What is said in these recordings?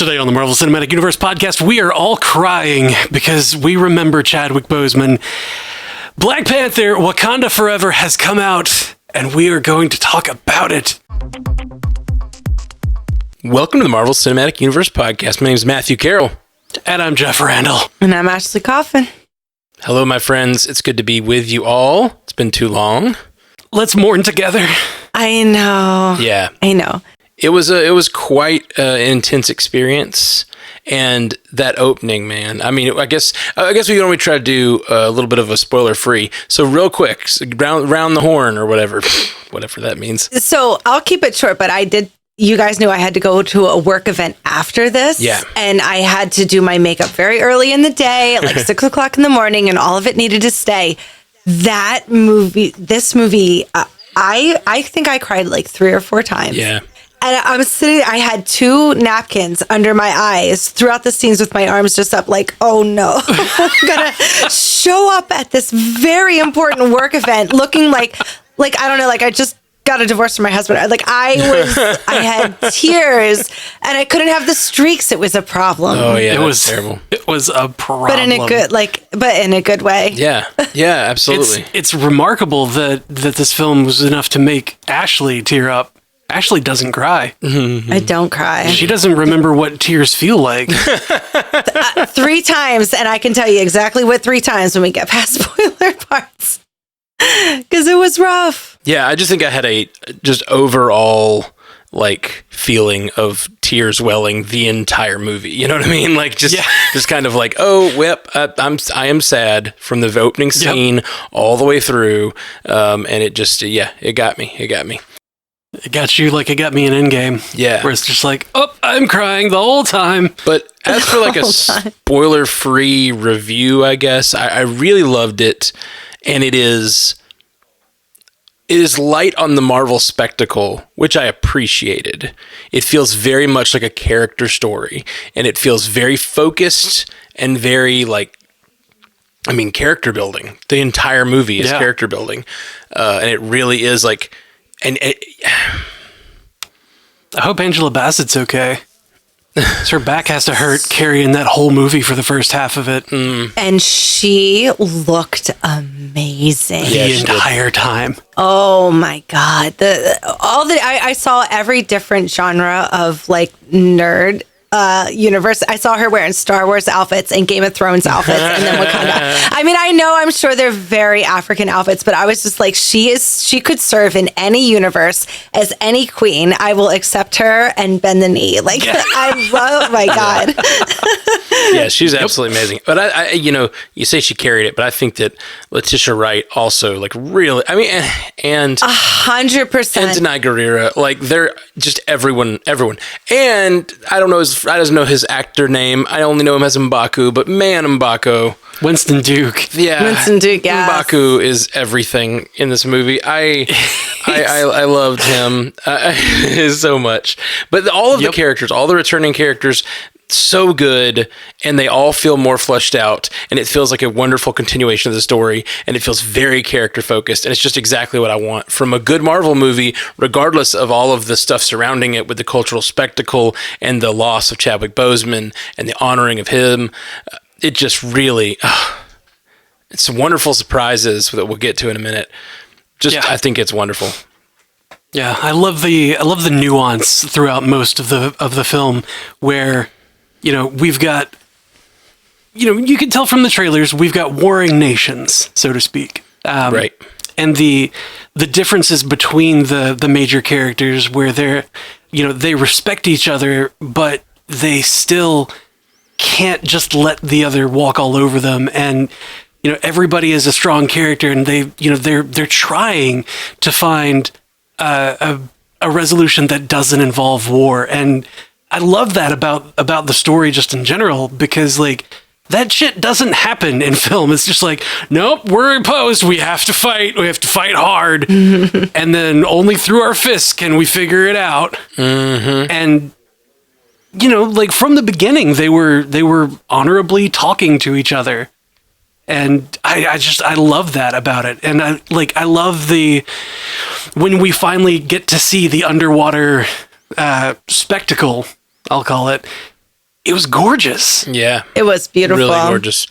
Today on the Marvel Cinematic Universe podcast, we are all crying because we remember Chadwick Boseman. Black Panther, Wakanda Forever has come out, and we are going to talk about it. Welcome to the Marvel Cinematic Universe podcast. My name is Matthew Carroll. And I'm Jeff Randall. And I'm Ashley Coffin. Hello, my friends. It's good to be with you all. It's been too long. Let's mourn together. I know. Yeah. I know. It was quite an intense experience, and that opening, man. I mean, I guess we normally try to do a little bit of a spoiler free. So real quick, round the horn or whatever that means. So I'll keep it short, but you guys knew I had to go to a work event after this. Yeah. And I had to do my makeup very early in the day, at like 6 o'clock in the morning, and all of it needed to stay. This movie, I think I cried like 3 or 4 times. Yeah. And I had 2 napkins under my eyes throughout the scenes with my arms just up like, oh no, I'm going to show up at this very important work event looking like, I don't know, like I just got a divorce from my husband. Like I had tears and I couldn't have the streaks. It was a problem. Oh yeah, it was terrible. It was a problem. But in a good way. Yeah. Yeah, absolutely. It's remarkable that this film was enough to make Ashley tear up. Ashley doesn't cry. I don't cry. She doesn't remember what tears feel like. 3 times, and I can tell you exactly what 3 times when we get past spoiler parts. Because it was rough. Yeah, I just think I had a just overall like feeling of tears welling the entire movie. You know what I mean? Like just kind of like, oh, whip, I am sad from the opening scene all the way through. And it just, it got me. It got you like it got me in Endgame. Yeah. Where it's just like, oh, I'm crying the whole time. But as for like a spoiler-free review, I guess, I really loved it. And it is light on the Marvel spectacle, which I appreciated. It feels very much like a character story. And it feels very focused and very character building. The entire movie is character building. And it really is like... And I hope Angela Bassett's okay. Her back has to hurt carrying that whole movie for the first half of it. And she looked amazing the entire time. Oh my God. I saw every different genre of like nerd universe. I saw her wearing Star Wars outfits and Game of Thrones outfits and then Wakanda. I mean, I'm sure they're very African outfits, but I was just like, she could serve in any universe as any queen. I will accept her and bend the knee. Like, I love, my God. Yeah, she's absolutely amazing. But I you say she carried it, but I think that Letitia Wright also like really, I mean, and 100%. And Denai Guerrera, like they're just everyone. And I don't know his actor name. I only know him as M'Baku, but man, M'Baku. Winston Duke. Yeah. Winston Duke, yeah. M'Baku is everything in this movie. I loved him so much. But all of the characters, all the returning characters, so good, and they all feel more fleshed out, and it feels like a wonderful continuation of the story, and it feels very character focused, and it's just exactly what I want from a good Marvel movie, regardless of all of the stuff surrounding it with the cultural spectacle and the loss of Chadwick Boseman and the honoring of him. It just really, it's wonderful surprises that we'll get to in a minute. I think it's wonderful. Yeah, I love the nuance throughout most of the film where, we've got, you can tell from the trailers, we've got warring nations, so to speak. Right. And the differences between the major characters where they respect each other, but they still can't just let the other walk all over them. And, everybody is a strong character and they're trying to find a resolution that doesn't involve war. And I love that about the story just in general, because like that shit doesn't happen in film. It's just like, nope, we're opposed. We have to fight. We have to fight hard. And then only through our fists can we figure it out. Mm-hmm. And, like from the beginning, they were honorably talking to each other. And I love that about it. And I love when we finally get to see the underwater spectacle, I'll call it, it was gorgeous. Yeah. It was beautiful. Really gorgeous.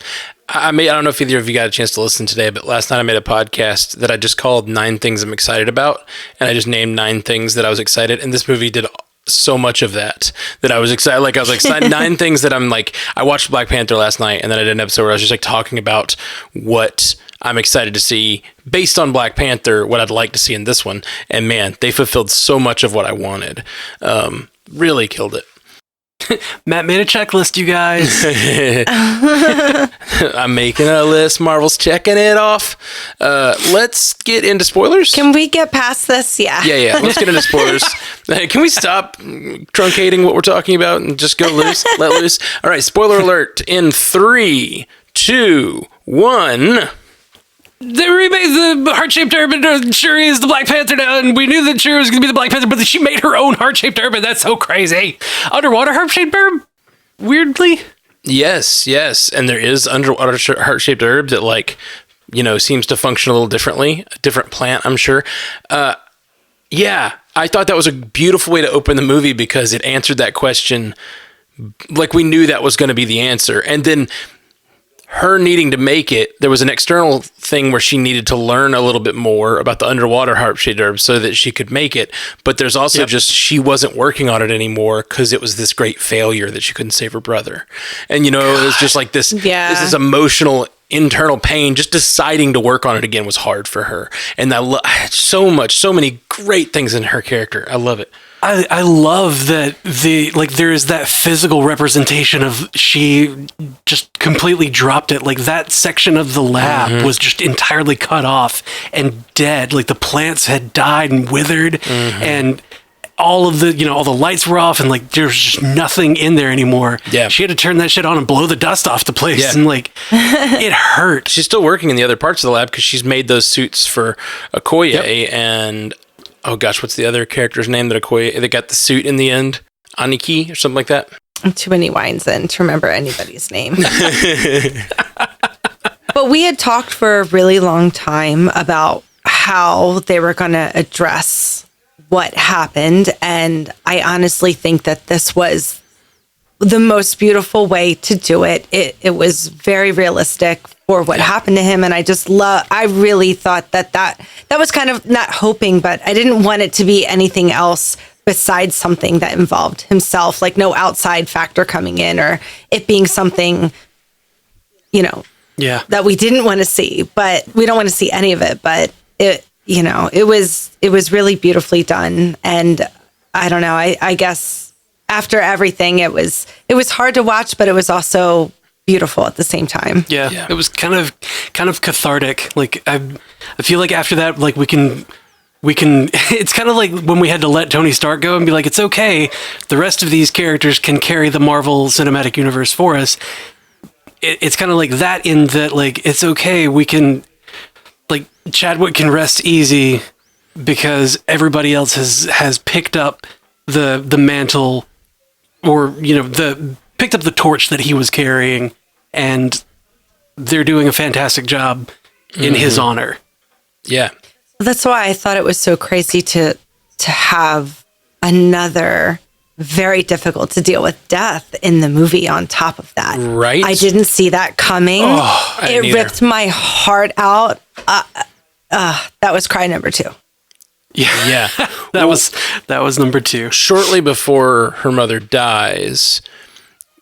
I don't know if either of you got a chance to listen today, but last night I made a podcast that I just called 9 Things I'm Excited About. And I just named 9 things that I was excited. And this movie did so much of that I was excited. Like, I was like, 9 things that I'm like, I watched Black Panther last night, and then I did an episode where I was just like talking about what I'm excited to see based on Black Panther, what I'd like to see in this one. And man, they fulfilled so much of what I wanted. Really killed it. Matt made a checklist, you guys. I'm making a list. Marvel's checking it off. Let's get into spoilers. Can we get past this? Yeah. Yeah. Let's get into spoilers. Can we stop truncating what we're talking about and just go loose? Let loose. All right. Spoiler alert in 3, 2, 1. They remade the heart-shaped urban. Shuri is the Black Panther now, and we knew that Shuri was going to be the Black Panther, but she made her own heart-shaped urban. That's so crazy. Underwater heart-shaped herb? Weirdly? Yes. And there is underwater heart-shaped herb that, like, you know, seems to function a little differently. A different plant, I'm sure. Yeah, I thought that was a beautiful way to open the movie because it answered that question. Like, we knew that was going to be the answer. And then her needing to make it, there was an external thing where she needed to learn a little bit more about the underwater heart-shaped herb so that she could make it. But there's also just, she wasn't working on it anymore because it was this great failure that she couldn't save her brother. And, you know, it was just like this, this is emotional internal pain. Just deciding to work on it again was hard for her. And so many great things in her character. I love it. I love that there is that physical representation of she just completely dropped it. Like, that section of the lab was just entirely cut off and dead. Like, the plants had died and withered, and all of the, all the lights were off, and like there's just nothing in there anymore. Yeah. She had to turn that shit on and blow the dust off the place, and like it hurt. She's still working in the other parts of the lab because she's made those suits for Okoye and oh gosh, what's the other character's name that got the suit in the end? Aniki or something like that? Too many wines in to remember anybody's name. But we had talked for a really long time about how they were going to address what happened. And I honestly think that this was the most beautiful way to do it. It was very realistic for what happened to him. And I really thought that was kind of not hoping, but I didn't want it to be anything else besides something that involved himself, like no outside factor coming in or it being something, that we didn't want to see, but we don't want to see any of it. But it was really beautifully done. And I don't know, I guess after everything, it was hard to watch, but it was also beautiful at the same time. Yeah. It was kind of cathartic. Like I feel like after that, like we can it's kind of like when we had to let Tony Stark go and be like, it's okay, the rest of these characters can carry the Marvel Cinematic Universe for us. It's kind of like that, in that, like, it's okay, we can, like, Chadwick can rest easy because everybody else has picked up the mantle, or picked up the torch that he was carrying, and they're doing a fantastic job in his honor. Yeah. That's why I thought it was so crazy to have another very difficult to deal with death in the movie on top of that. Right. I didn't see that coming. It ripped my heart out. That was cry number 2. Yeah. That was number 2. Shortly before her mother dies,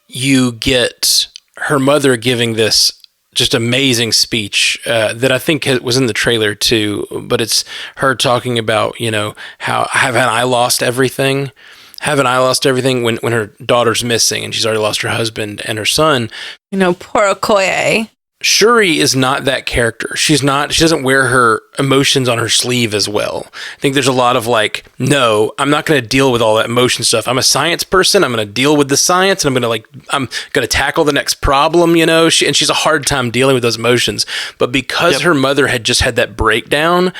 you get her mother giving this just amazing speech that I think was in the trailer too, but it's her talking about, how haven't I lost everything? Haven't I lost everything when her daughter's missing and she's already lost her husband and her son? Poor Okoye. Shuri is not that character. She doesn't wear her emotions on her sleeve as well. I think there's a lot of like, no, I'm not going to deal with all that emotion stuff. I'm a science person. I'm going to deal with the science, and I'm going to tackle the next problem, and she's a hard time dealing with those emotions. But because her mother had just had that breakdown,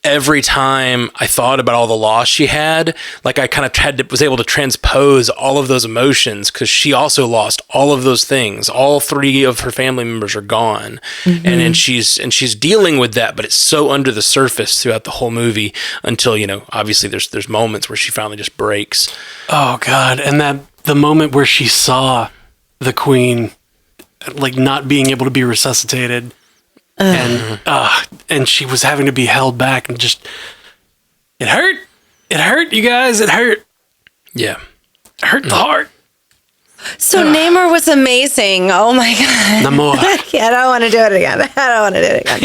every time I thought about all the loss she had, like I kind of was able to transpose all of those emotions, because she also lost all of those things. All 3 of her family members are gone, and then she's dealing with that, but it's so under the surface throughout the whole movie until obviously there's moments where she finally just breaks. Oh God, and the moment where she saw the queen, like, not being able to be resuscitated, and she was having to be held back, and just, it hurt, you guys, it hurt. Yeah. It hurt the heart. So Namor was amazing. Oh my God. Namor. I don't want to do it again.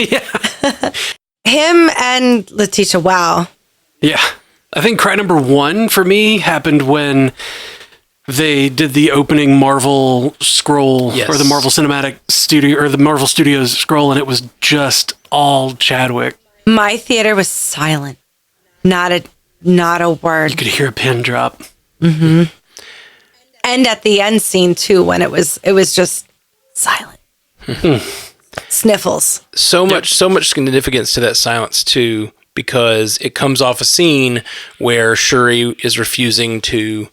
Yeah. Him and Letitia, wow. Yeah. I think cry number one for me happened when they did the opening Marvel scroll, or the Marvel Cinematic Studio, or the Marvel Studios scroll, and it was just all Chadwick. My theater was silent. Not a word. You could hear a pin drop. Mm-hmm. And at the end scene too, when it was just silent. Sniffles. So much significance to that silence too, because it comes off a scene where Shuri is refusing to,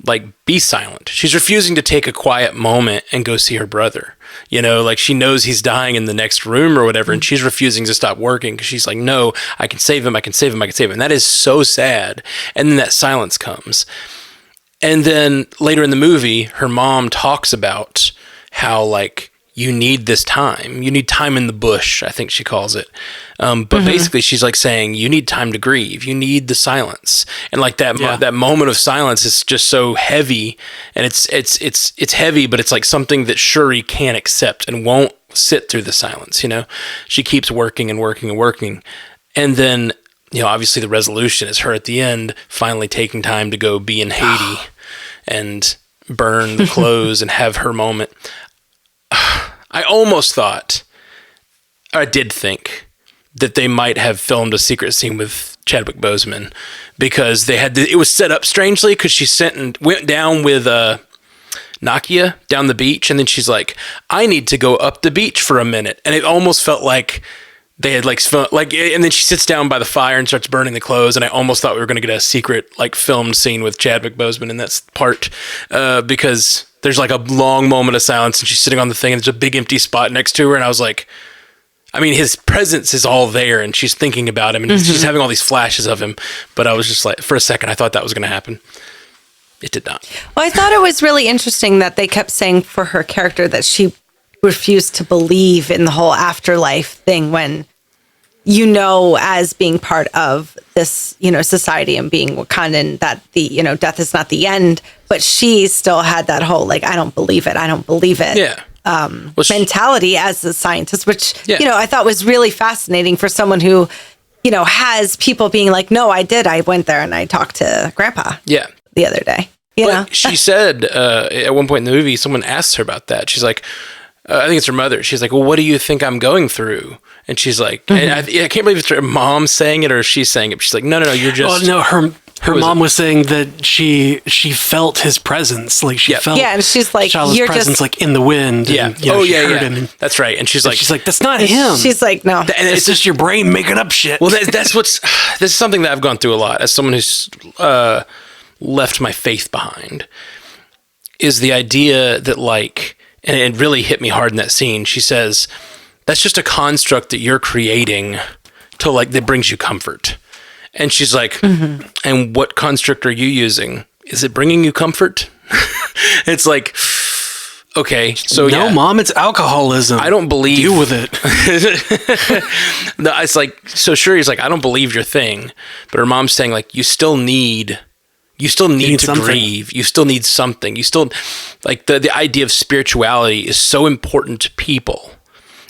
like, be silent. She's refusing to take a quiet moment and go see her brother. You know, like, she knows he's dying in the next room or whatever, and she's refusing to stop working because she's like, no, I can save him. And that is so sad. And then that silence comes. And then later in the movie, her mom talks about how, like, you need this time. You need time in the bush, I think she calls it. But basically, she's like saying, you need time to grieve. You need the silence. And like that moment of silence is just so heavy. And it's heavy, but it's like something that Shuri can't accept and won't sit through the silence, you know? She keeps working and working and working. And then, you know, obviously the resolution is her at the end finally taking time to go be in Haiti and burn the clothes and have her moment. I almost thought, I did think, that they might have filmed a secret scene with Chadwick Boseman, because they had it was set up strangely, because she went down with Nakia down the beach, and then she's like, I need to go up the beach for a minute, and it almost felt like they had and then she sits down by the fire and starts burning the clothes, and I almost thought we were going to get a secret, like, filmed scene with Chadwick Boseman in that part, because there's like a long moment of silence and she's sitting on the thing and there's a big empty spot next to her, and I was like, I mean, his presence is all there and she's thinking about him and she's having all these flashes of him, but I was just like, for a second I thought that was going to happen. It did not. Well, I thought it was really interesting that they kept saying for her character that she refused to believe in the whole afterlife thing, when, you know, as being part of this, you know, society and being Wakandan, that the, you know, death is not the end, but she still had that whole, like, I don't believe it. Yeah. Mentality as a scientist, which, you know, I thought was really fascinating for someone who, you know, has people being like, no, I did. I went there and I talked to Grandpa the other day. You know? She said at one point in the movie, someone asked her about that. She's like, I think it's her mother. She's like, well, what do you think I'm going through? And she's like, and I can't believe it's her mom saying it or she's saying it. She's like, no, you're just... Oh, no, her mom was saying that she felt his presence. Like, she felt... Yeah, and she's like, Shala's you're presence, just... like, in the wind. Yeah. And, you know, she heard him. That's right. And she's like... that's not him. She's like, no. And it's just your brain making up shit. Well, that's what's... This is something that I've gone through a lot as someone who's left my faith behind, is the idea that, like... And it really hit me hard in that scene. She says, that's just a construct that you're creating to, like, that brings you comfort. And she's like, and what construct are you using? Is it bringing you comfort? It's like, okay, so no, Mom, it's alcoholism. I don't believe. Deal with it. No, it's like, so Shuri's like, I don't believe your thing. But her mom's saying, like, you still need to something. Grieve. You still need something. You still, like, the idea of spirituality is so important to people.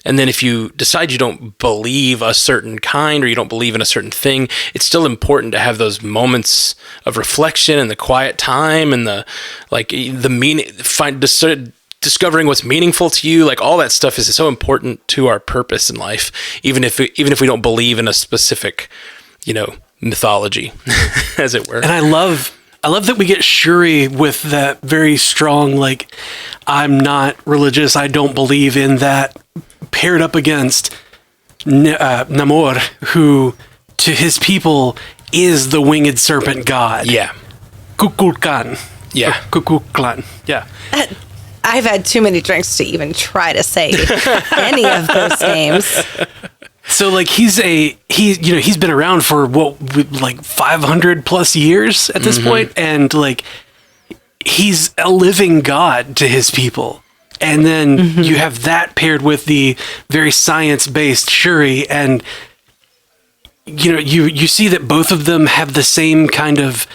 And then if you decide you don't believe a certain kind or you don't believe in a certain thing, it's still important to have those moments of reflection and the quiet time and the, like, the meaning, discovering what's meaningful to you. Like, all that stuff is so important to our purpose in life, even if we don't believe in a specific, you know, mythology, as it were. And I love that we get Shuri with that very strong, like, I'm not religious, I don't believe in that, paired up against Namor, who to his people is the winged serpent god. Yeah. Kukulkan. Yeah. Kukulkan. Yeah. I've had too many drinks to even try to say any of those names. So, like, he's been around for like 500 plus years at this point, and, like, he's a living god to his people. And then you have that paired with the very science-based Shuri, and you see that both of them have the same kind of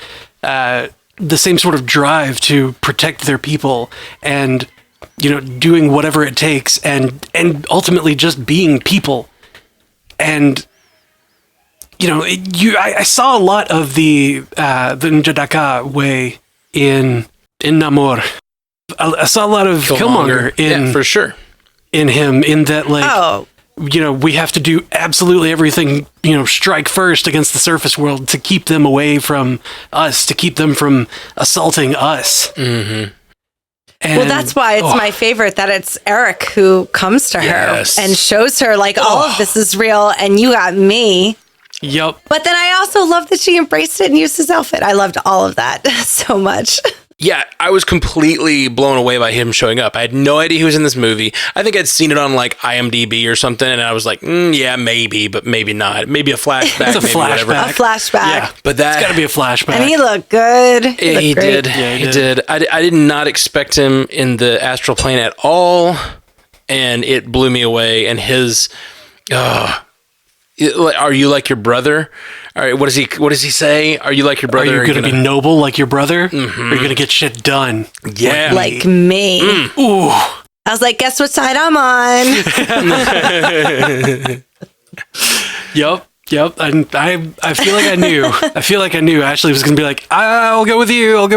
the same sort of drive to protect their people, and doing whatever it takes, and ultimately just being people. And I saw a lot of the Njadaka way in Namor. I saw a lot of Killmonger in for sure in him, in that we have to do absolutely everything, strike first against the surface world to keep them away from us, to keep them from assaulting us. Mm-hmm. Well, that's why it's my favorite, that it's Eric who comes to her and shows her all of this is real and you got me. Yep. But then I also love that she embraced it and used his outfit. I loved all of that so much. Yeah, I was completely blown away by him showing up. I had no idea he was in this movie. I think I'd seen it on IMDb or something, and I was like, yeah, maybe, but maybe not. Maybe a flashback. It's a flashback. A flashback. Yeah, but it's got to be a flashback. And he looked good. He did. Yeah, he did. I did not expect him in the astral plane at all, and it blew me away. And his, are you like your brother? All right, what does he say? Are you like your brother? Are you going to be noble like your brother? Mm-hmm. Are you going to get shit done? Yeah. Like me. Ooh. I was like, guess what side I'm on? Yep. I feel like I knew. I feel like I knew Ashley was going to be like, I'll go with you. Well,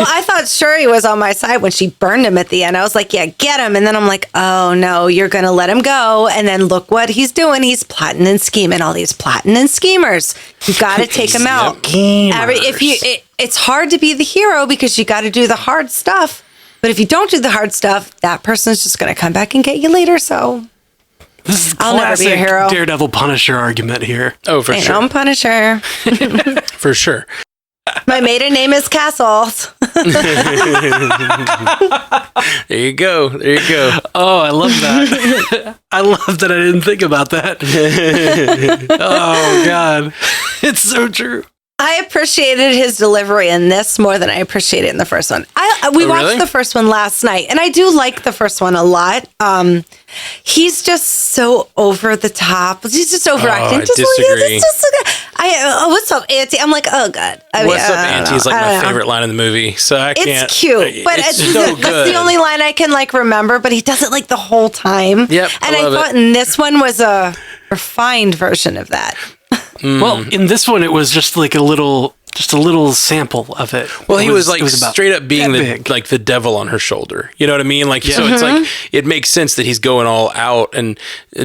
I thought Shuri was on my side when she burned him at the end. I was like, yeah, get him. And then I'm like, oh no, you're going to let him go. And then look what he's doing. He's plotting and scheming. All these plotting and schemers. You got to take him out. It's hard to be the hero because you got to do the hard stuff. But if you don't do the hard stuff, that person's just going to come back and get you later. So this is I'll never be a hero. Daredevil Punisher argument here. Oh, for sure. I'm Punisher. For sure. My maiden name is Castles. There you go. Oh, I love that. I love that I didn't think about that. Oh, God. It's so true. I appreciated his delivery in this more than I appreciated it in the first one. We watched the first one last night, and I do like the first one a lot. He's just so over the top. He's just overacting. I disagree. What's up, Auntie? I'm like, oh God. What's up, Auntie? Is my favorite line in the movie, so I can't. It's cute, but it's so good. That's the only line I can remember. But he does it the whole time. Yep, and I thought in this one was a refined version of that. Well, in this one, it was just a little sample of it. Well, he was straight up being the devil on her shoulder. You know what I mean? So it's it makes sense that he's going all out and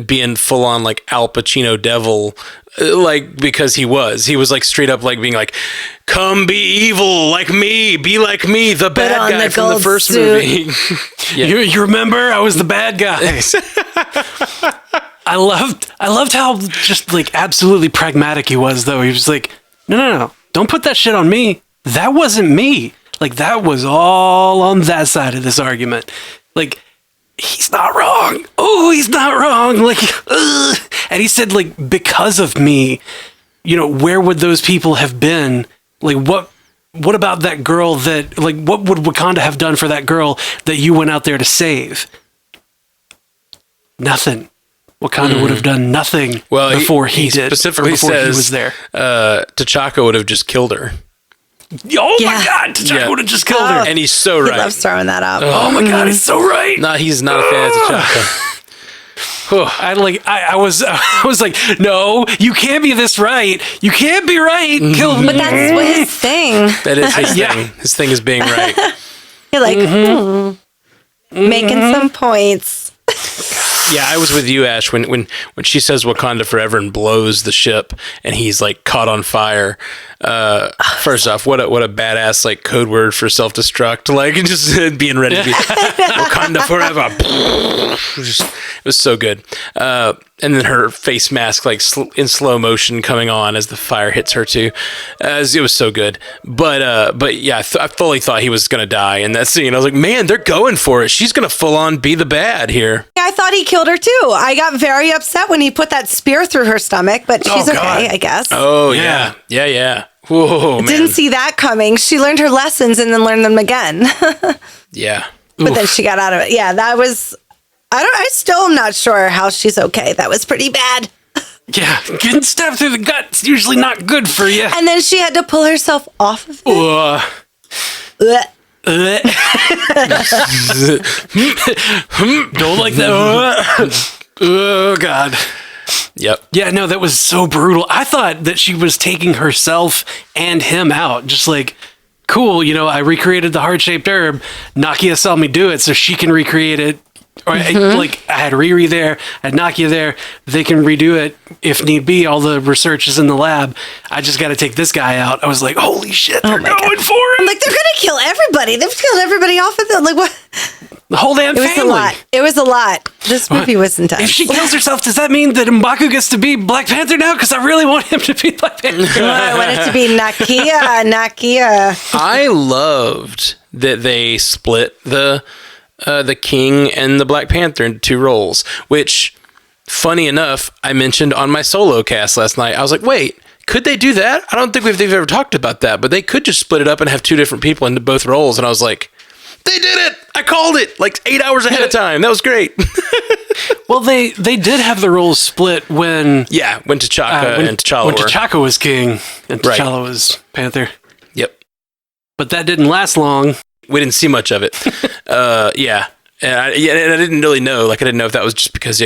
being full on Al Pacino devil, because he was straight up being come be evil like me, be like me, the bad guy from the first movie. You remember? I was the bad guy. I loved how just absolutely pragmatic he was, though. He was like, no, don't put that shit on me. That wasn't me. That was all on that side of this argument. He's not wrong. Oh, he's not wrong. And he said, because of me, where would those people have been? What about that girl that, what would Wakanda have done for that girl that you went out there to save? Nothing. Wakanda would have done nothing before he did. Specifically before says, he was there. T'Chaka would have just killed her. Oh my God, T'Chaka would have just killed her. And he's so right. He loves throwing that up. Oh my God, he's so right. No, he's not a fan of T'Chaka. I was like, no, you can't be this right. You can't be right. Kill him. But that's his thing. That is his thing. His thing is being right. You're making some points. Yeah, I was with you, Ash, when she says Wakanda forever and blows the ship and he's caught on fire. First off, what a badass code word for self-destruct, just being ready to be Wakanda forever. It was so good. And then her face mask in slow motion coming on as the fire hits her too. It was so good. But yeah, I fully thought he was gonna die in that scene. I was like, man, they're going for it. She's gonna full on be the bad here. Yeah, I thought he killed her too. I got very upset when he put that spear through her stomach, but she's okay, I guess. Oh yeah. Whoa, man. Didn't see that coming. She learned her lessons and then learned them again. Yeah. But then she got out of it. Yeah, that was... I still am not sure how she's okay. That was pretty bad. Yeah, getting stabbed through the gut is usually not good for you. And then she had to pull herself off of it. Ugh. Don't like that. Oh, God. Yep. Yeah, no, that was so brutal. I thought that she was taking herself and him out. Just like, cool, I recreated the heart-shaped herb. Nakia saw me do it, so she can recreate it. Or I had Riri there, I had Nakia there. They can redo it if need be. All the research is in the lab. I just got to take this guy out. I was like, holy shit, they're going for it. I'm like, they're going to kill everybody. They've killed everybody off of them. Like, what? The whole damn family. It was a lot. This movie was intense. If she kills herself, does that mean that M'Baku gets to be Black Panther now? Because I really want him to be Black Panther. I want it to be Nakia. I loved that they split the King and the Black Panther into two roles, which, funny enough, I mentioned on my solo cast last night. I was like, wait, could they do that? I don't think they've ever talked about that, but they could just split it up and have two different people into both roles. And I was like, they did it! I called it like 8 hours ahead of time. That was great. Well, they did have the roles split when T'Chaka and T'Challa when were. T'Chaka was king and Right. T'Challa was Panther. Yep. But that didn't last long. We didn't see much of it. Yeah. And I didn't really know. Like, I didn't know if that was just because,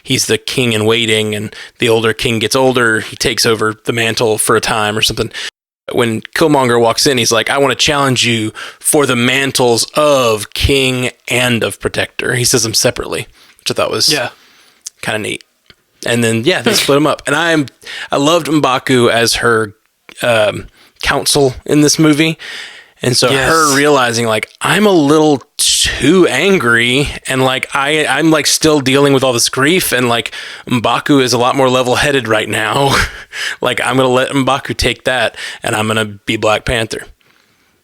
he's the king in waiting and the older king gets older. He takes over the mantle for a time or something. When Killmonger walks in, he's like, I want to challenge you for the mantles of king and of protector. He says them separately, which I thought was kind of neat. And then, they split them up. And I loved M'Baku as her counsel in this movie. And so her realizing, like, I'm a little too angry and, like, I'm, like, still dealing with all this grief and, like, M'Baku is a lot more level-headed right now. Like, I'm going to let M'Baku take that and I'm going to be Black Panther.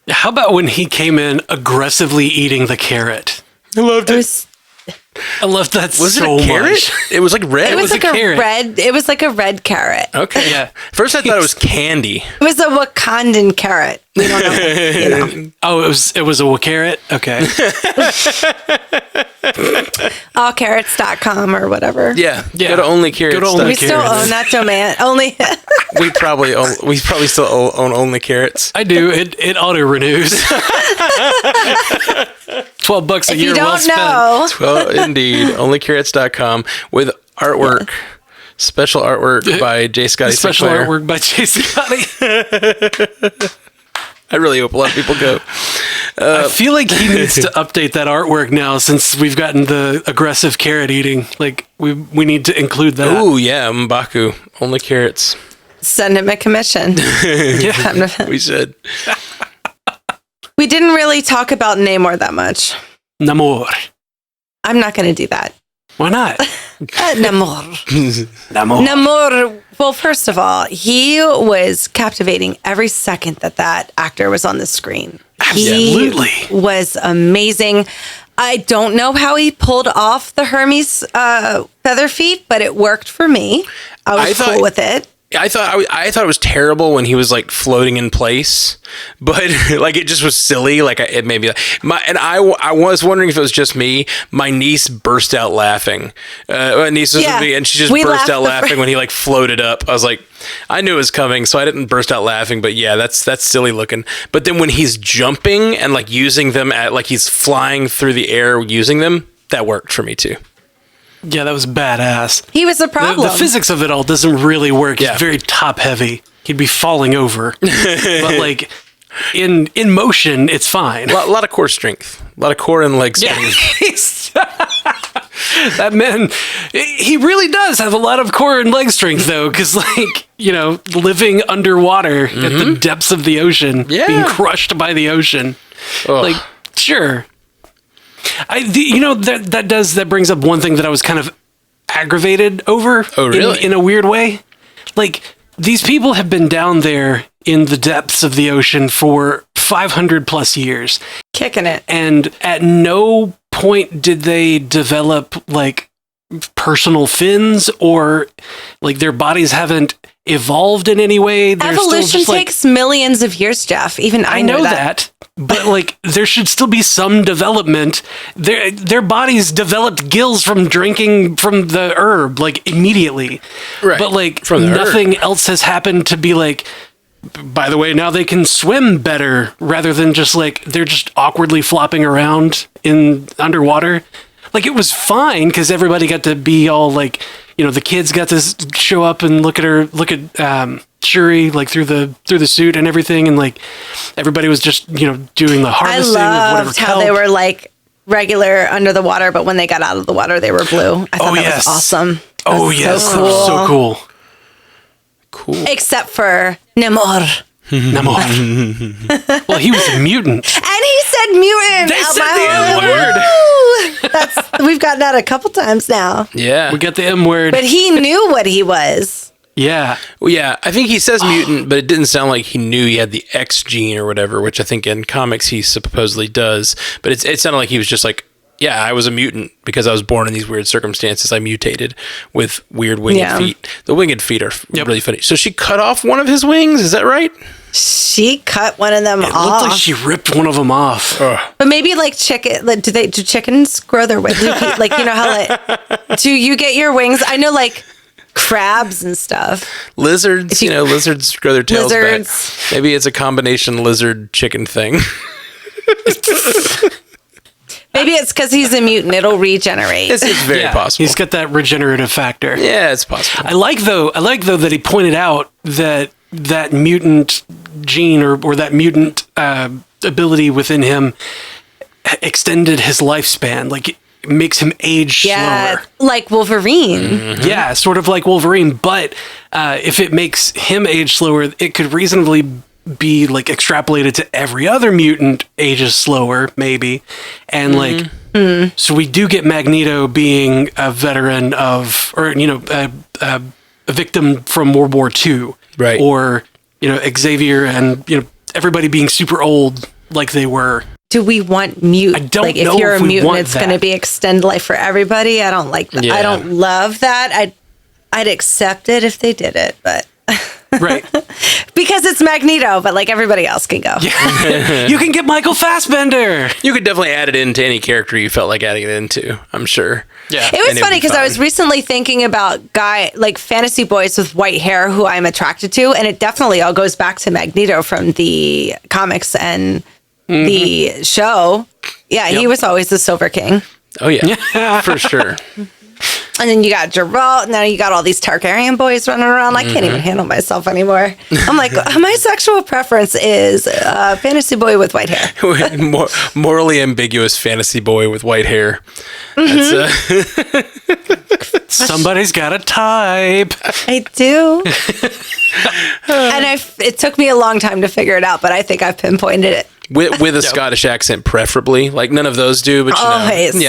How about when he came in aggressively eating the carrot? I loved it. I loved that Was so it a carrot? much. It was, like, red. It was like a carrot. red. It was like a red carrot. Okay. Yeah. First I thought it was candy. It was a Wakandan carrot. We don't know. Oh, it was a carrot? Okay. Allcarrots.com or whatever. Yeah. Yeah. Go to Only Carrots. Go to Only We still Carrots. own that domain. Only. We probably still own Only Carrots. I do. It auto renews. $12 a If year. you well don't spent. know, Well, indeed. Onlycarrots.com with artwork. Special artwork by J. Scotty Special Sinclair. artwork by J. Scotty. I really hope a lot of people go. I feel like he needs to update that artwork now since we've gotten the aggressive carrot eating. Like, we need to include that. Ooh, yeah, M'Baku. Only Carrots. send him a commission. We should. We didn't really talk about Namor that much. Namor. I'm not going to do that. Why not? Namor. Namor. Namor. Well, first of all, he was captivating every second that actor was on the screen. Absolutely. He was amazing. I don't know how he pulled off the Hermes feather feet, but it worked for me. I was cool with it. I thought it was terrible when he was like floating in place, but like it just was silly. Like it made me I was wondering if it was just me. My niece burst out laughing. My niece was with me, and she just burst out laughing when he like floated up. I was like, I knew it was coming, so I didn't burst out laughing. But yeah, that's silly looking. But then when he's jumping and like using them like he's flying through the air using them, that worked for me too. Yeah, that was badass. He was a problem. The physics of it all doesn't really work. Yeah. It's very top heavy. He'd be falling over. But like in motion, it's fine. A lot of core strength. A lot of core and leg strength. That man, he really does have a lot of core and leg strength though, because like, living underwater at the depths of the ocean, being crushed by the ocean. Ugh. Like, sure. That brings up one thing that I was kind of aggravated over. Oh, really? In a weird way. Like, these people have been down there in the depths of the ocean for 500 plus years. Kicking it. And at no point did they develop, like, personal fins or, like, their bodies haven't evolved in any way. They're Evolution still just, takes millions of years, Jeff. Even I know that. But like, there should still be some development. Their bodies developed gills from drinking from the herb, like immediately. Right. But like, From the nothing else has happened to be like, by the way, now they can swim better rather than just like, they're just awkwardly flopping around in underwater. Like, it was fine because everybody got to be all like, the kids got to show up and look at Shuri like through the suit and everything, and like everybody was just doing the harvesting of whatever loved how they were like regular under the water, but when they got out of the water, they were blue. I thought that was awesome. Oh yes, so cool. Cool. Except for Namor. Namor. Well, he was a mutant. And he said mutant. They said the M word. We've gotten that a couple times now. Yeah. We got the M word. But he knew what he was. Yeah. Well, yeah, I think he says mutant, but it didn't sound like he knew he had the X gene or whatever, which I think in comics he supposedly does. But it sounded like he was just like, yeah, I was a mutant because I was born in these weird circumstances. I mutated with weird winged feet. The winged feet are really funny. So she cut off one of his wings, is that right? She cut one of them off. It looked like she ripped one of them off. But maybe like chicken. Like, do chickens grow their wings? Like, how do you get your wings? I know like crabs and stuff. Lizards, lizards grow their tails back. Maybe it's a combination lizard chicken thing. Maybe it's because he's a mutant. It'll regenerate. It's very possible. He's got that regenerative factor. Yeah, it's possible. I like though that he pointed out that mutant gene or that mutant ability within him extended his lifespan. Like, it makes him age slower. Like Wolverine. Mm-hmm. Yeah, sort of like Wolverine. But if it makes him age slower, it could reasonably be like extrapolated to every other mutant ages slower, maybe. And so we do get Magneto being a veteran of, or a victim from World War II, right? Or Xavier and everybody being super old like they were. Do we want mutant? I don't know if you're if a we mutant, want it's that. going to be extend life for everybody. I don't like that. Yeah. I don't love that. I'd accept it if they did it, but. Right. Because it's Magneto, but like everybody else can go. Yeah. You can get Michael Fassbender. You could definitely add it into any character you felt like adding it into, I'm sure. Yeah. It was funny because I was recently thinking about fantasy boys with white hair who I'm attracted to, and it definitely all goes back to Magneto from the comics and the show. Yeah, he was always the Silver King. Oh, yeah. For sure. And then you got Geralt. Now you got all these Targaryen boys running around. I can't even handle myself anymore. I'm like, my sexual preference is fantasy boy with white hair. Morally ambiguous fantasy boy with white hair. Somebody's got a type. I do. And it took me a long time to figure it out, but I think I've pinpointed it. With a Scottish accent, preferably. Like, none of those do, but always,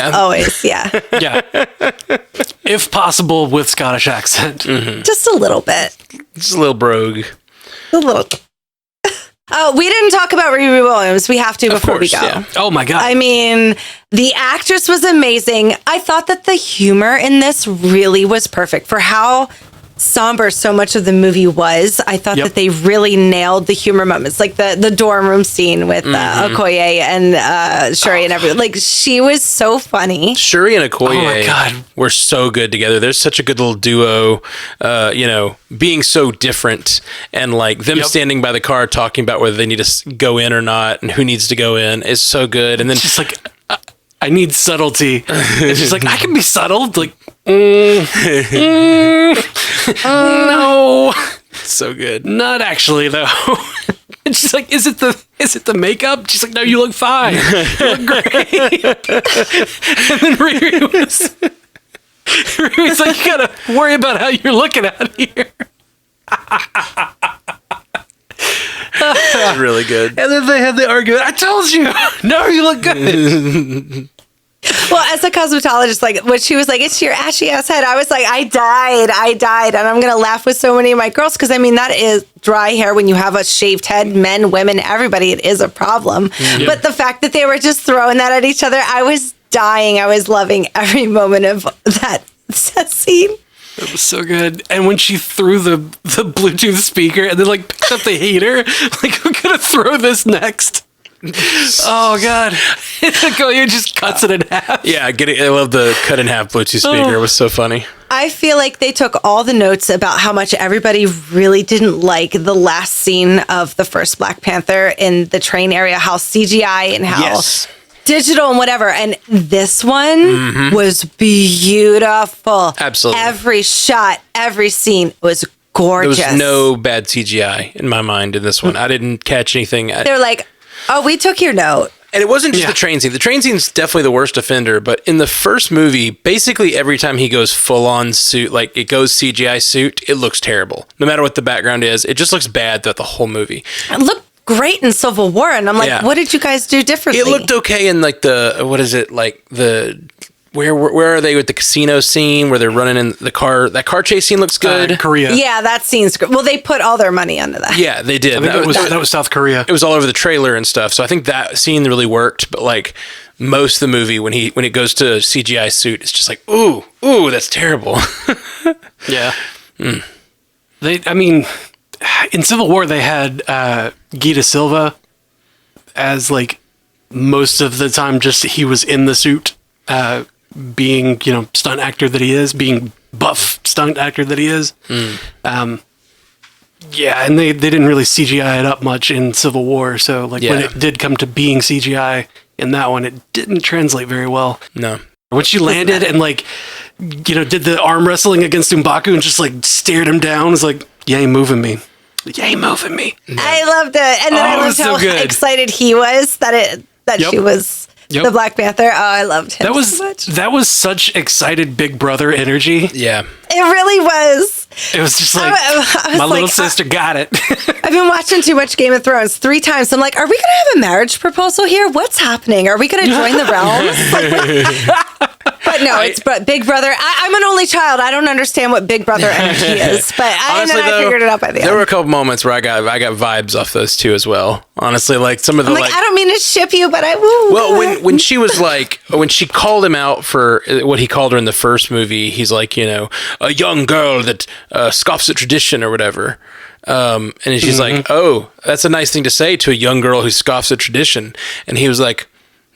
yeah. Yeah. If possible, with Scottish accent. Mm-hmm. Just a little bit. Just a little brogue. A little. Oh, we didn't talk about Riri Williams. We have to before we go. Yeah. Oh my God. I mean, the actress was amazing. I thought that the humor in this really was perfect for how somber so much of the movie was. I thought that they really nailed the humor moments, like the dorm room scene with Okoye and Shuri and everyone. Like, she was so funny. Shuri and Okoye were so good together. There's such a good little duo, being so different, and like them standing by the car talking about whether they need to go in or not and who needs to go in is so good. And then she's like, I need subtlety. And she's like, I can be subtle. Like, no, so good. Not actually though. And she's like, is it the makeup? She's like, no, you look fine. You look great. And then Riri's like, you gotta worry about how you're looking out here. That's really good. And then they had the argument. I told you. No, you look good. Well, as a cosmetologist, like when she was like, it's your ashy ass head, I was like, I died. And I'm going to laugh with so many of my girls because, I mean, that is dry hair when you have a shaved head, men, women, everybody, it is a problem. Yeah. But the fact that they were just throwing that at each other, I was dying. I was loving every moment of that scene. That was so good. And when she threw the Bluetooth speaker and then like picked up the heater, like I'm gonna throw this next. Oh god. It just cuts it in half. Yeah, I love the cut in half Bluetooth speaker. It was so funny. I feel like they took all the notes about how much everybody really didn't like the last scene of the first Black Panther in the train area, how CGI and how digital and whatever. And this one was beautiful. Absolutely. Every shot, every scene was gorgeous. There was no bad CGI in my mind in this one. I didn't catch anything. They're like, oh, we took your note. And it wasn't just the train scene. The train scene's definitely the worst offender, but in the first movie, basically every time he goes full-on suit, like it goes CGI suit, it looks terrible. No matter what the background is, it just looks bad throughout the whole movie. It looked great in Civil War, and I'm like, what did you guys do differently? It looked okay in like where are they with the casino scene where they're running in the car? That car chase scene looks good. Korea. Yeah, that scene's good. Well, they put all their money into that. Yeah, they did. I think that was South Korea. It was all over the trailer and stuff. So I think that scene really worked. But like most of the movie, when it goes to CGI suit, it's just like, ooh, that's terrible. Yeah. In Civil War, they had Guy Silva as like most of the time, just he was in the suit. Being, stunt actor that he is, being buff stunt actor that he is. And they didn't really CGI it up much in Civil War. So when it did come to being CGI in that one, it didn't translate very well. No. When she landed and did the arm wrestling against M'Baku and just like stared him down, it's like, you ain't moving me. You ain't moving me. Yeah. I loved it. And then I loved how excited he was that she was... Yep. The Black Panther. Oh, I loved him so much. That was such excited Big Brother energy. Yeah. It really was. It was just like, my little sister got it. I've been watching too much Game of Thrones 3 times. I'm like, are we going to have a marriage proposal here? What's happening? Are we going to join the realms? But no, it's Big Brother. I'm an only child. I don't understand what Big Brother energy is. But honestly, I figured it out by the end. There were a couple moments where I got vibes off those two as well. Honestly, like some of the I don't mean to ship you, but I will. Well, when she was like, when she called him out for what he called her in the first movie, he's like, a young girl that scoffs at tradition or whatever. And she's like, oh, that's a nice thing to say to a young girl who scoffs at tradition. And he was like,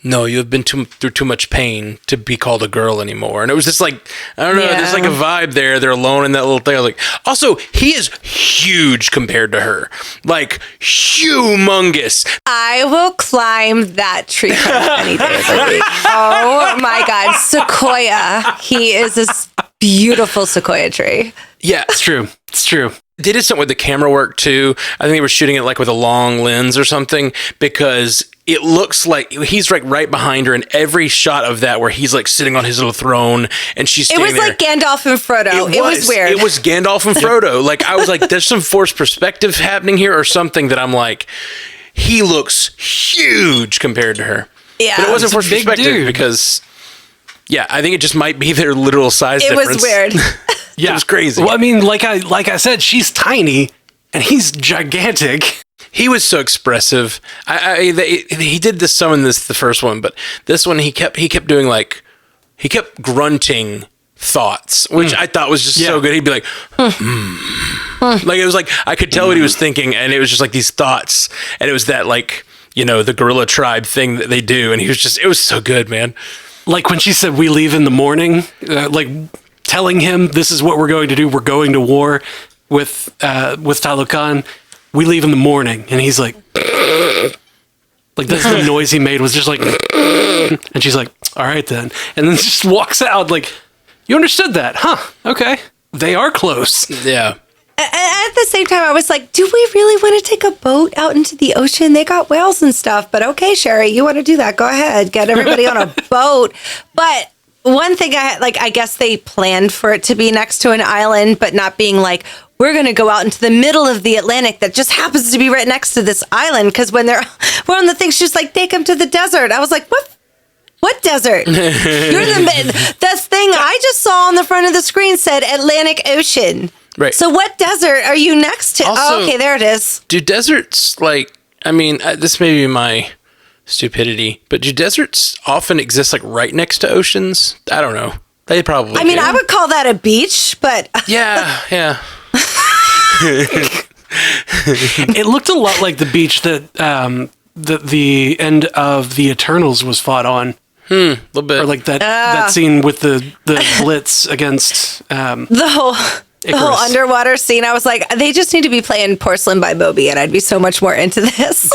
no, you have been through too much pain to be called a girl anymore. And it was just like, I don't know, there's like a vibe there. They're alone in that little thing. I was like, also, he is huge compared to her. Like, humongous. I will climb that tree any day of the week. Oh my God. Sequoia. He is this beautiful sequoia tree. Yeah, it's true. It's true. They did something with the camera work too. I think they were shooting it like with a long lens or something because it looks like he's like right behind her in every shot of that where he's like sitting on his little throne and she's standing there. It was like Gandalf and Frodo. It was weird. It was Gandalf and Frodo. Like I was like, there's some forced perspective happening here or something that I'm like, he looks huge compared to her. Yeah. But it wasn't forced perspective because, I think it just might be their literal size difference. It was weird. Yeah. It was crazy. Well, I mean, like I said, she's tiny and he's gigantic. He was so expressive. He did this some in the first one, but this one he kept doing he kept grunting thoughts, which I thought was just so good. He'd be like, like it was like I could tell what he was thinking, and it was just like these thoughts, and it was that the gorilla tribe thing that they do, and it was so good, man. Like when she said, "We leave in the morning," telling him this is what we're going to do. We're going to war with Talokan. We leave in the morning, and he's like that's the noise he made was just like, and she's like, all right then, and then just walks out like, you understood that, huh? Okay, they are close. Yeah. At the same time, I was like, do we really want to take a boat out into the ocean? They got whales and stuff, but okay, Sherry, you want to do that? Go ahead, get everybody on a boat. But one thing I guess they planned for it to be next to an island, but not being like, we're going to go out into the middle of the Atlantic that just happens to be right next to this island. Because when we're on the thing, she's like, take them to the desert. I was like, what desert? You're the thing I just saw on the front of the screen said Atlantic Ocean. Right. So what desert are you next to? Also, okay, there it is. Do deserts this may be my stupidity, but do deserts often exist right next to oceans? I don't know. They probably. I mean, I would call that a beach, but Yeah. It looked a lot like the beach that the end of the Eternals was fought on. A little bit. Or like that scene with the Blitz against the whole Icarus. underwater scene. I was like, they just need to be playing Porcelain by Moby, and I'd be so much more into this.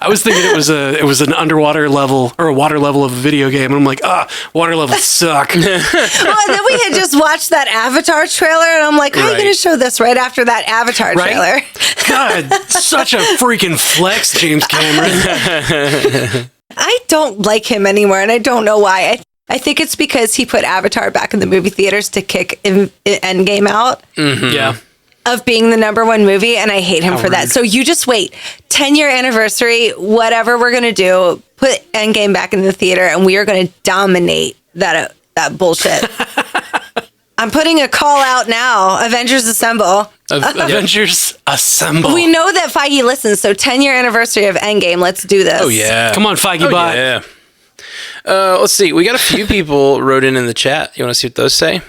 I was thinking it was an underwater level or a water level of a video game, and I'm like, water levels suck. Well, and then we had just watched that Avatar trailer, and I'm like, how are you going to show this right after that Avatar trailer? God, such a freaking flex, James Cameron. I don't like him anymore, and I don't know why. I think it's because he put Avatar back in the movie theaters to kick Endgame out. Mm-hmm. Yeah. Of being the #1 movie, and I hate him for that. So you just wait. 10-year anniversary, whatever we're going to do, put Endgame back in the theater, and we are going to dominate that bullshit. I'm putting a call out now. Avengers Assemble. Avengers Assemble. We know that Feige listens, so 10-year anniversary of Endgame. Let's do this. Oh, yeah. Come on, Feige bot. Yeah. Let's see. We got a few people wrote in the chat. You want to see what those say?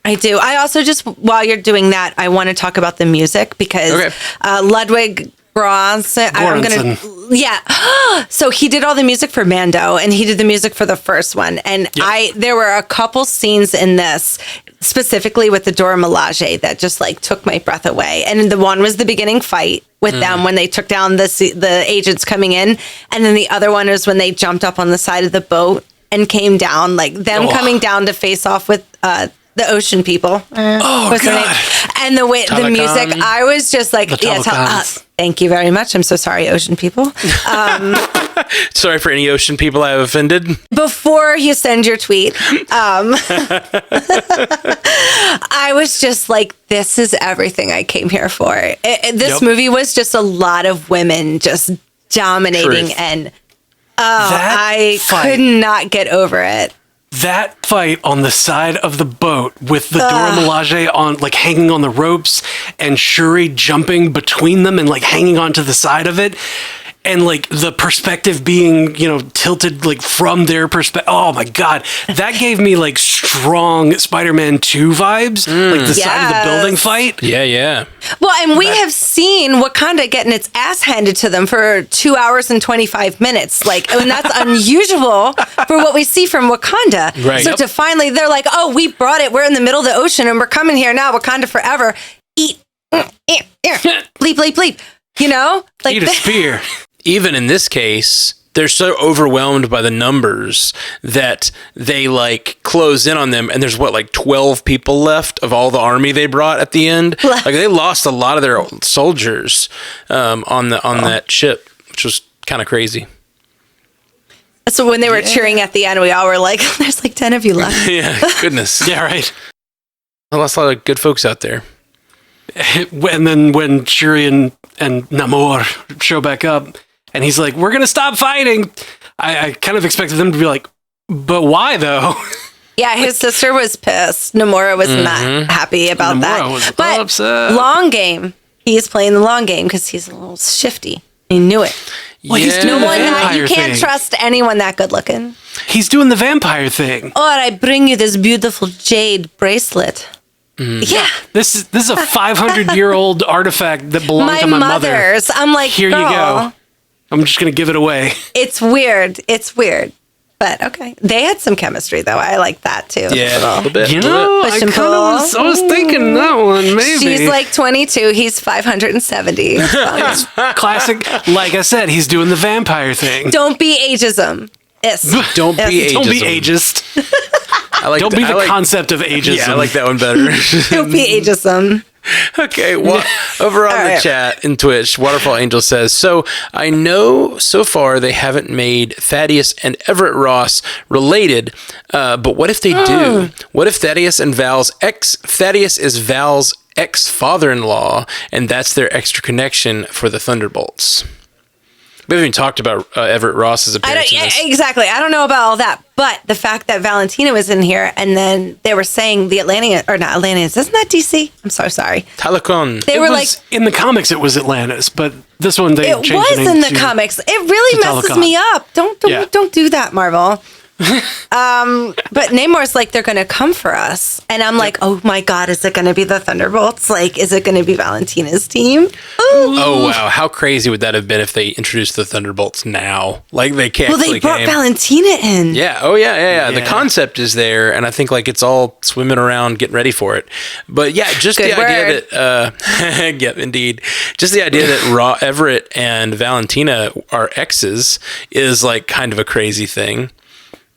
I do. I also just, while you're doing that, I want to talk about the music because Ludwig Göransson, I'm going to, yeah. So he did all the music for Mando, and he did the music for the first one. And there were a couple scenes in this, specifically with the Dora Milaje, that just like took my breath away. And the one was the beginning fight with them when they took down the agents coming in. And then the other one was when they jumped up on the side of the boat and came down, like them coming down to face off with, the ocean people. Oh, God. And the way the music, I was just like, thank you very much. I'm so sorry, ocean people. Sorry for any ocean people I have offended. Before you send your tweet, I was just like, this is everything I came here for. This movie was just a lot of women just dominating, and I could not get over it. That fight on the side of the boat with the Dora Milaje on, like, hanging on the ropes, and Shuri jumping between them and like hanging onto the side of it, and like the perspective being, tilted like from their perspective. Oh my God, that gave me like strong Spider-Man 2 vibes, like the side of the building fight. Yeah. Well, and we have seen Wakanda getting its ass handed to them for 2 hours and 25 minutes. Like, and that's unusual for what we see from Wakanda. Right. So to finally, they're like, oh, we brought it. We're in the middle of the ocean and we're coming here now. Wakanda forever. Eat, bleep, bleep, bleep. Like Eat a spear. Even in this case, they're so overwhelmed by the numbers that they like close in on them, and there's 12 people left of all the army they brought at the end. Like they lost a lot of their soldiers on that ship, which was kind of crazy. So when they were cheering at the end, we all were like, "There's like 10 of you left." Yeah, goodness. Yeah, right. I lost a lot of good folks out there. And then when Shuri and Namor show back up, and he's like, we're going to stop fighting. I kind of expected them to be like, but why though? Yeah, his sister was pissed. Namora was not happy about that. Was but upset. long game, he's playing the long game because he's a little shifty. He knew it. Well, he's doing the vampire You can't thing. trust anyone that good looking. He's doing the vampire thing. Or I bring you this beautiful jade bracelet. Yeah. This is a 500-year-old artifact that belonged to my mother. mother's. I'm like, Here girl, you go. I'm just going to give it away. It's weird. But okay. They had some chemistry, though. I like that, too. Yeah, a little bit. Push and pull. I was thinking that one, maybe. She's like 22. He's 570. Classic. Like I said, he's doing the vampire thing. Don't be ageism. Don't be Don't be ageism. ageist. Don't be the concept of ageism. Yeah, I like that one better. Don't be ageism. Okay, well, over on the chat in Twitch, Waterfall Angel says, so I know so far they haven't made Thaddeus and Everett Ross related, but what if they do? What if Thaddeus is Val's ex-father-in-law, and that's their extra connection for the Thunderbolts? We haven't even talked about Everett Ross's appearance in this. Exactly. I don't know about all that, but the fact that Valentina was in here, and then they were saying the Atlanteans, or not Atlanteans, isn't that DC? I'm so sorry. Talakon. They were like, in the comics it was Atlantis, but this one they changed it was the name in the to- comics. It really to messes Talakon. me up. Don't do that, Marvel. But Namor's like, they're going to come for us. And I'm like, oh my God, is it going to be the Thunderbolts? Like, is it going to be Valentina's team? Ooh. Oh, wow. How crazy would that have been if they introduced the Thunderbolts now? Like, they can't. Well, they brought Valentina in. Yeah. Oh, yeah. The concept is there. And I think, like, it's all swimming around, getting ready for it. But yeah, just the idea that, yeah, indeed. Just the idea that Everett and Valentina are exes is, like, kind of a crazy thing.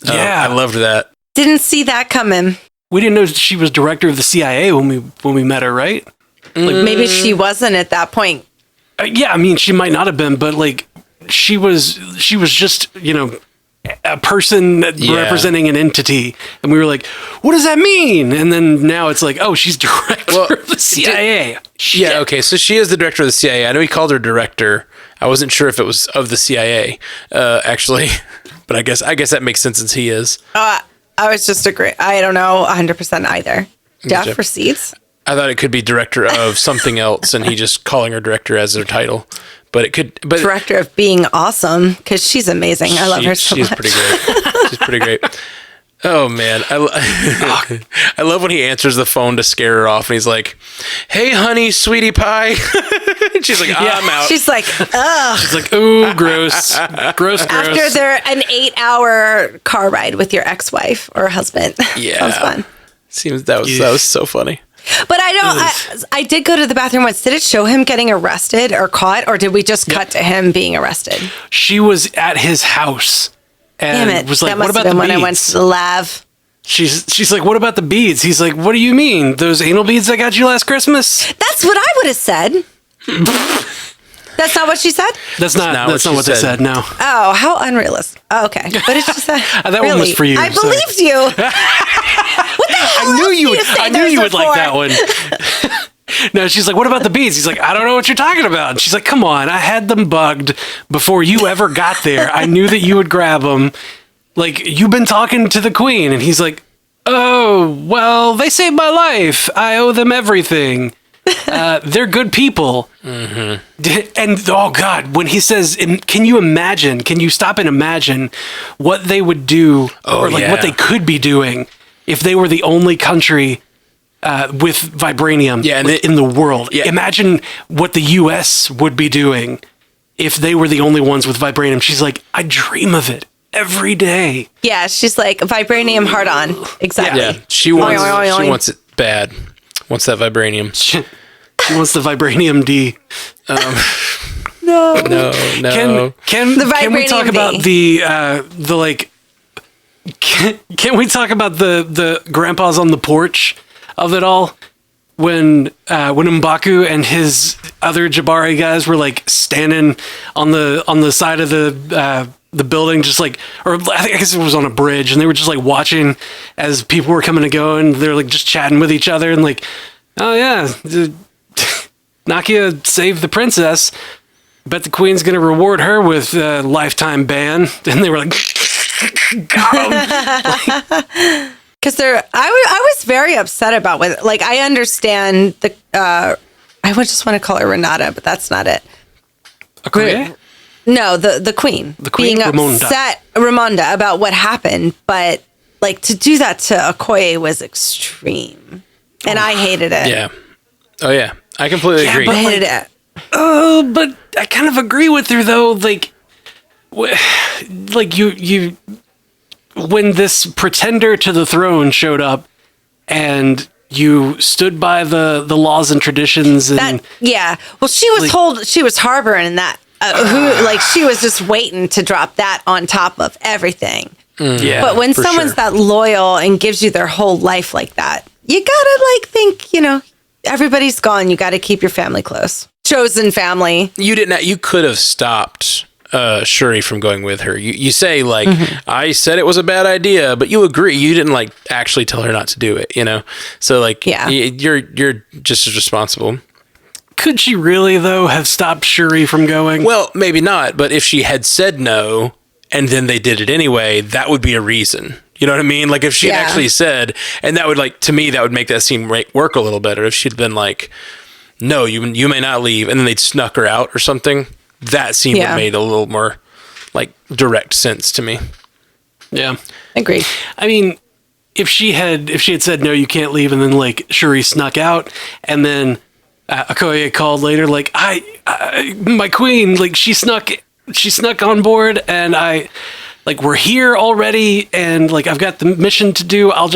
Yeah. I loved that. Didn't see that coming. We didn't know she was director of the CIA when we met her, right? Like, maybe she wasn't at that point. Yeah, I mean, she might not have been, but like she was just, you know, a person representing an entity, and we were like, what does that mean? And then now it's like, oh, she's director of the CIA. Yeah, okay, so she is the director of the CIA. I know he called her director. I wasn't sure if it was of the CIA, actually, but I guess that makes sense since he is. I was just I don't know 100% either. Jeff proceeds. I thought it could be director of something else, and he just calling her director as their title. But it could. But director of being awesome, because she's amazing. I love her so much. She's pretty great. She's pretty great. Oh man, I love when he answers the phone to scare her off, and he's like, "Hey, honey, sweetie pie." And she's like, "I'm out." She's like, "Ugh." She's like, "Ooh, gross, gross." After they're an 8-hour car ride with your ex-wife or husband. Yeah, that was fun. Seems that was so funny. But I did go to the bathroom once. Did it show him getting arrested or caught, or did we just cut to him being arrested? She was at his house and Damn it. was like, that what must about have been the when beads? I went to the lav. She's like, what about the beads? He's like, what do you mean? Those anal beads I got you last Christmas? That's what I would have said. That's not what she said? That's not what they said, no. Oh, how unrealistic. Oh, okay. What did she say? That one was for you. I believed you. What the hell I knew you would for? like that one. No, she's like, what about the beads? He's like, I don't know what you're talking about. And she's like, come on, I had them bugged before you ever got there. I knew that you would grab them. Like, you've been talking to the queen. And he's like, oh, well, they saved my life. I owe them everything. They're good people. Mm-hmm. And oh God, when he says, can you stop and imagine what they would do or like what they could be doing if they were the only country with vibranium in the world? Yeah. Imagine what the US would be doing if they were the only ones with vibranium. She's like, I dream of it every day. Yeah, she's like, vibranium hard on. Exactly. Yeah, she wants it bad. Wants that vibranium. She wants the vibranium D. No. Can we talk about the like? Can we talk about the grandpas on the porch of it all? When M'Baku and his other Jabari guys were like standing on the side of the building, just like, or I guess it was on a bridge, and they were just like watching as people were coming and going. They're like just chatting with each other and like, oh yeah, Nakia saved the princess. Bet the queen's gonna reward her with a lifetime ban. And they were like, got him. Because I was very upset about what, like, I understand I would just want to call her Renata, but that's not it. Okay. No, the queen. The queen, being upset, Ramonda, about what happened, but like to do that to Okoye was extreme, and I hated it. Yeah. Oh yeah, I completely agree. I hated it. Oh, but I kind of agree with her though. Like you. When this pretender to the throne showed up and you stood by the laws and traditions and well, she was told she was harboring that she was just waiting to drop that on top of everything. Yeah, but when someone's that loyal and gives you their whole life like that, you gotta think, everybody's gone, you gotta keep your family close. Chosen family. You could have stopped Shuri from going with her. You say like, I said it was a bad idea, but you agree. You didn't like actually tell her not to do it, So like, you're just as responsible. Could she really though have stopped Shuri from going? Well, maybe not. But if she had said no and then they did it anyway, that would be a reason. You know what I mean? Like if she had actually said, and that would to me, that would make that scene work a little better. If she'd been like, no, you may not leave, and then they'd snuck her out or something. That scene would have made a little more like direct sense to me. Yeah. Agreed. I mean, if she had said no, you can't leave, and then like Shuri snuck out, and then Okoye called later, like I my queen, like she snuck on board, and we're here already, and like I've got the mission to do. I'll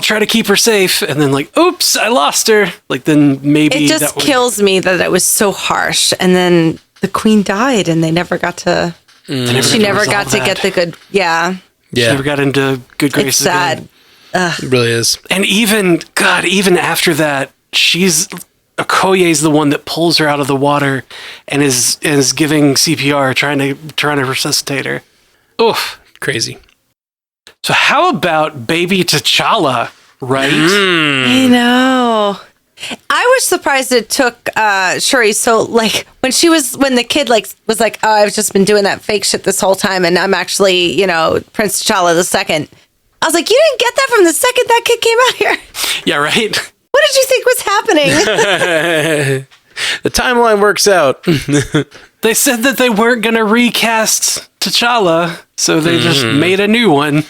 try to keep her safe, and then like, oops, I lost her. Like then maybe it just kills me that it was so harsh, and then the queen died, and they never got to. She never got to get the good. Yeah. She never got into good graces. It's sad. It really is. And even after that, Okoye's the one that pulls her out of the water and is giving CPR, trying to resuscitate her. Oof, crazy. So how about baby T'Challa, right? I know. I was surprised it took Shuri. So like when the kid was like, oh, I've just been doing that fake shit this whole time, and I'm actually, Prince T'Challa the second. I was like, you didn't get that from the second that kid came out here. Yeah, right. What did you think was happening? The timeline works out. They said that they weren't going to recast T'Challa, so they just made a new one.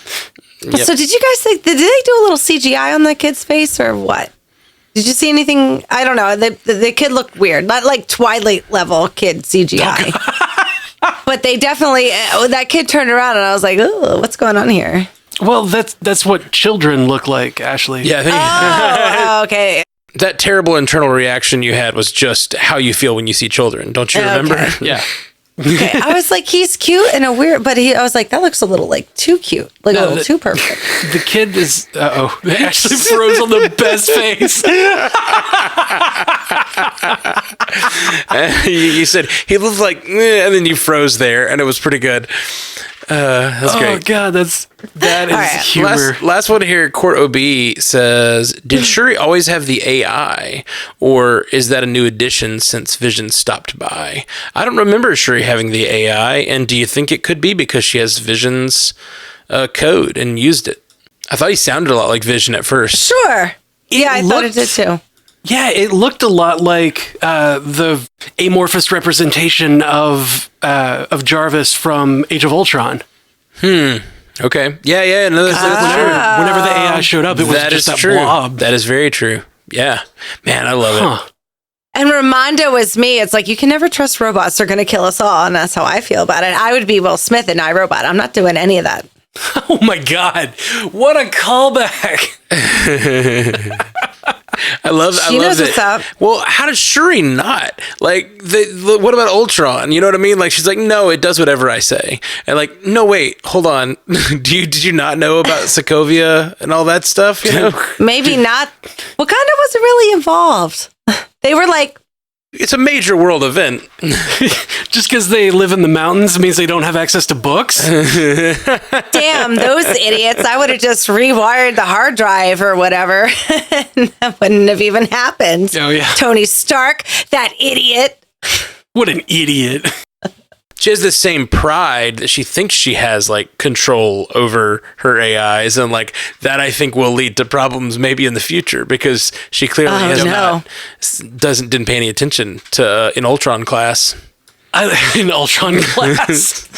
Yep. So did you guys think, did they do a little CGI on the kid's face or what? Did you see anything? I don't know. The kid looked weird. Not like Twilight level kid CGI. But they definitely, that kid turned around and I was like, oh, what's going on here? Well, that's what children look like, Ashley. Yeah, I think Oh, okay. that terrible internal reaction you had was just how you feel when you see children. Don't you remember? Okay. Yeah. Okay. I was like, he's cute in a weird, but I was like, that looks a little like too cute, like a little too perfect. The kid is, they actually froze on the best face. You said he looked like, and then you froze there, and it was pretty good. That's great. Oh God, that is right. humor. Last one here. Court OB says, did Shuri always have the AI, or is that a new addition since Vision stopped by? I don't remember Shuri having the AI, and do you think it could be because she has Vision's code and used it? I thought he sounded a lot like Vision at first. Sure. I thought it did too. Yeah, it looked a lot like the amorphous representation of Jarvis from Age of Ultron. Okay. Yeah. No, that's Whenever the AI showed up, it was just that true. blob. That is very true. Yeah. Man, I love it. And Ramondo was me. It's like, you can never trust robots. They're going to kill us all. And that's how I feel about it. I would be Will Smith in iRobot. I'm not doing any of that. Oh my God. What a callback. I love She knows it. what's up. Well, how does Shuri not? Like, what about Ultron? You know what I mean? Like, she's like, no, it does whatever I say. And like, no, wait, hold on. Did you not know about Sokovia and all that stuff? You know? Maybe not. Wakanda wasn't really involved. They were like, It's a major world event. Just because they live in the mountains means they don't have access to books? damn, those idiots. I would have just rewired the hard drive or whatever. That wouldn't have even happened. Oh, yeah. Tony Stark, that idiot. What an idiot. She has the same pride that she thinks she has like control over her AIs, and like that I think will lead to problems maybe in the future because she clearly didn't pay any attention to in Ultron class. In Ultron class.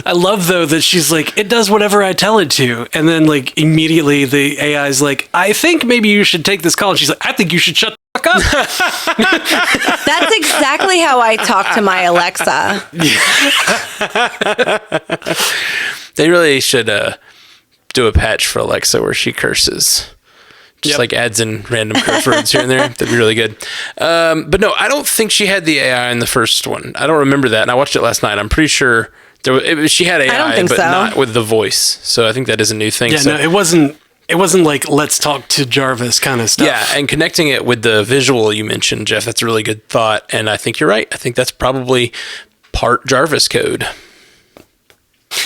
I love though that she's like, it does whatever I tell it to, and then like immediately the AI is like, I think maybe you should take this call, and she's like, I think you should shut the fuck up. That's exactly how I talk to my Alexa. They really should do a patch for Alexa where she curses. Just like adds in random curse words here and there. That'd be really good. But no, I don't think she had the AI in the first one. I don't remember that. And I watched it last night. I'm pretty sure she had AI, but not with the voice. So I think that is a new thing. Yeah, no, it wasn't like let's talk to Jarvis kind of stuff. Yeah, and connecting it with the visual you mentioned, Jeff, that's a really good thought. And I think you're right. I think that's probably part Jarvis code.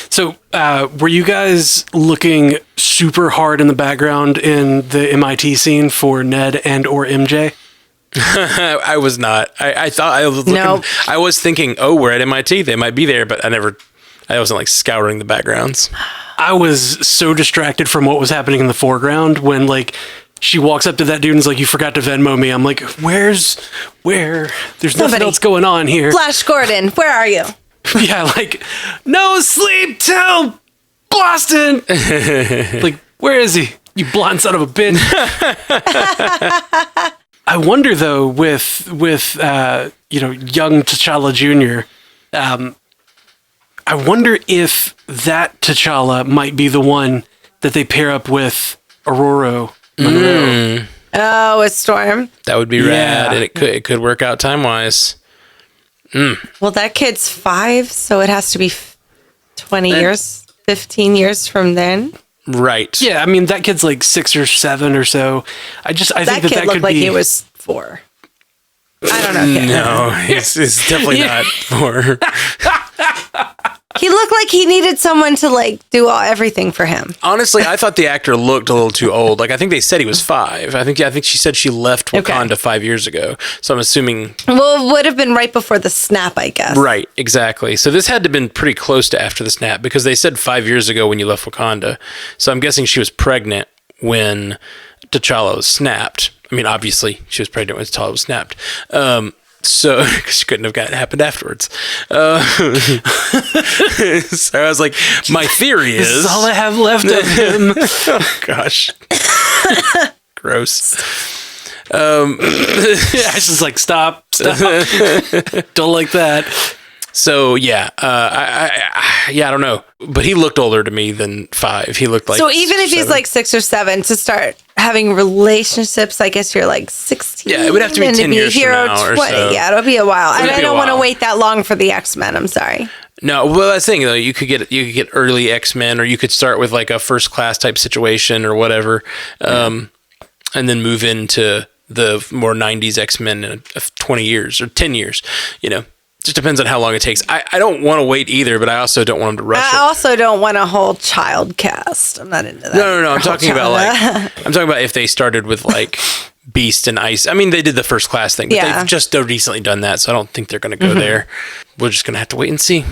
So, were you guys looking super hard in the background in the MIT scene for Ned and or MJ? I was not. I thought I was looking. Nope. I was thinking, oh, we're at MIT. They might be there, but I wasn't like scouring the backgrounds. I was so distracted from what was happening in the foreground when like she walks up to that dude and is like, you forgot to Venmo me. I'm like, where? There's nothing else going on here. Flash Gordon, where are you? Yeah, like, no sleep till Boston. Like, where is he? You blonde son of a bitch. I wonder though, with young T'Challa Jr., I wonder if that T'Challa might be the one that they pair up with Aurora Monroe. Oh, a Storm. That would be rad, and it could work out time-wise. Well, that kid's 5, so it has to be 20 years, 15 years from then. Right. Yeah, I mean, that kid's like 6 or 7 or so. I think that kid looked could like be... he was 4. I don't know. No, it's definitely not 4. He looked like he needed someone to like do everything for him. Honestly, I thought the actor looked a little too old. Like, I think they said he was 5. I think she said she left Wakanda 5 years ago. So I'm assuming. Well, it would have been right before the snap, I guess. Right, exactly. So this had to have been pretty close to after the snap, because they said 5 years ago when you left Wakanda. So I'm guessing she was pregnant when T'Challa was snapped. I mean, obviously, she was pregnant when T'Challa was snapped. So, because she couldn't have happened afterwards. So I was like, my theory is... This is all I have left of him. Oh, gosh. Gross. Ash is like, stop. Don't like that. So, yeah. I don't know. But he looked older to me than 5. He looked like... So even if 7. he's like 6 or 7, to start having relationships, I guess you're like 16. Yeah, it would have to be 10 years from now or so. Yeah, it'll be a while. And I don't want to wait that long for the X-Men. I'm sorry. No, well, that's the thing, though. You could get early X-Men, or you could start with like a first class type situation or whatever, and then move into the more 90s X-Men in 20 years or 10 years, Just depends on how long it takes. I don't want to wait either, but I also don't want them to rush it. I also don't want a whole child cast. I'm not into that. No. I'm talking about if they started with like Beast and Ice. I mean, they did the first class thing, but they've just recently done that, so I don't think they're going to go there. We're just going to have to wait and see.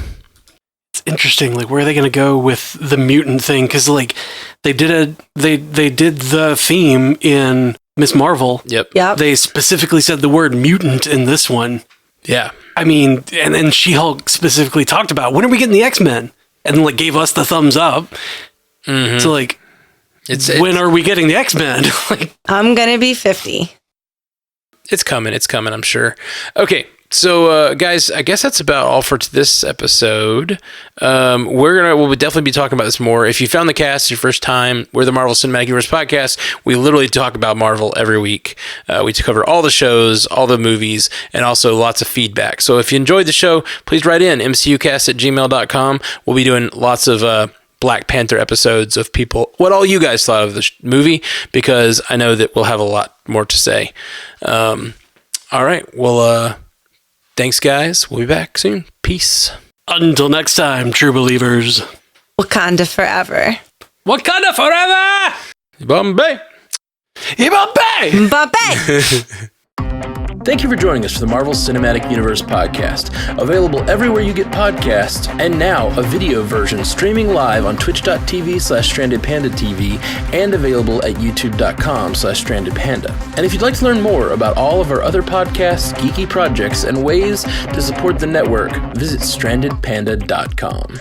It's interesting. Like, where are they going to go with the mutant thing? Because like they did the theme in Miss Marvel. Yep. They specifically said the word mutant in this one. Yeah. I mean, and then She-Hulk specifically talked about, when are we getting the X-Men? And like gave us the thumbs up. Mm-hmm. So like, when are we getting the X-Men? Like, I'm going to be 50. It's coming, I'm sure. Okay. So, guys, I guess that's about all for this episode. We'll definitely be talking about this more. If you found the cast your first time, we're the Marvel Cinematic Universe podcast. We literally talk about Marvel every week. We cover all the shows, all the movies, and also lots of feedback. So if you enjoyed the show, please write in mcucast@gmail.com. We'll be doing lots of Black Panther episodes of what all you guys thought of the movie, because I know that we'll have a lot more to say. All right. Well, thanks, guys. We'll be back soon. Peace. Until next time, true believers. Wakanda forever. Wakanda forever! Bombay! Bombay! Bye-bye! Thank you for joining us for the Marvel Cinematic Universe podcast. Available everywhere you get podcasts, and now a video version streaming live on twitch.tv/strandedpandatv and available at youtube.com/strandedpanda. And if you'd like to learn more about all of our other podcasts, geeky projects, and ways to support the network, visit strandedpanda.com.